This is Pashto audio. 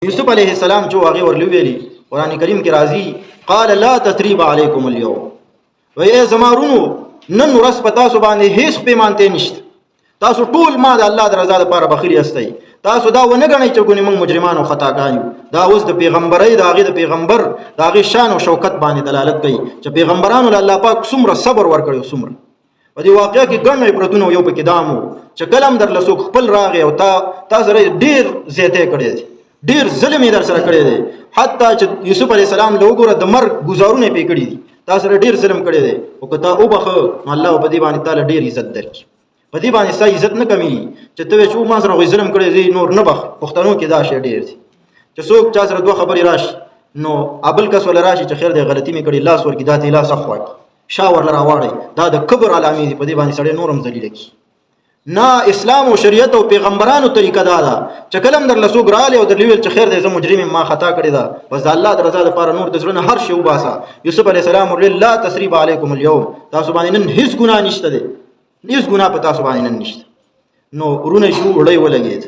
یوسف علیه السلام چې هغه ورلو ویلي قران کریم کې راځي قال لا تثریب علیکم اليوم وای زمارونو نن ورځ په تاسو باندې هیڅ پیمانته نشته تاسو ټول ما د الله د رضا لپاره بخیل یاستئ تاسو دا ونه غنئ چې ګونې موږ مجرمان او خطاګان یو دا اوس د پیغمبرۍ د هغې د پیغمبر د هغې شان او شوکت باندې دلالت کوي چې پیغمبرانو له الله پاک څومره صبر ورکړی څومره په دې واقعه کې ګڼ عبرتونه یو پکې دا هم چې کله هم درله څوک خپل راغی او تا سره ډېر زیاتی کړی دی ډېر ظلم یې در سره کړی دی حتی چې یوسف علیه السلام له وګوره د مرګ ګزارونه یې پرې کړي دي تا سره ډېر ظلم کړی دی او که تا وبخه نو الله په دې باندې تا له ډېر عزت درکړي په دې باندې ستا عزت نه کمیږي چې ته وایې چې ما سره ظلم کړی دی نور نه بخ پښتنو کې دا شی ډېر دی چې څوک چا سره دوه خبرې راشي نو ابل کس ولا راشي چې خیر دی غلطي مې کړې لاس ورکړي دا ته لاس اخواکي شا ورله راواړئ دا د کبر علامې دي په دې باندې سړی نور هم ذلیله کړي نه اسلام او شریعت او پیغمبرانو طریقه دا ده چې کله هم درله څوک راغلی او درله ویل چې خیر دی زه مجرم یم ما خطا کړې ده بس د الله د رضا لپاره نور د زړه نه هر شی وباسه یوسف علیه السلام ورته لا تثریب علیکم اليوم تاسو باندې نن هیڅ ګناه نشته دی هیڅ ګناه په تاسو باندې نن نشته نو ورونه شو وړی ولګېد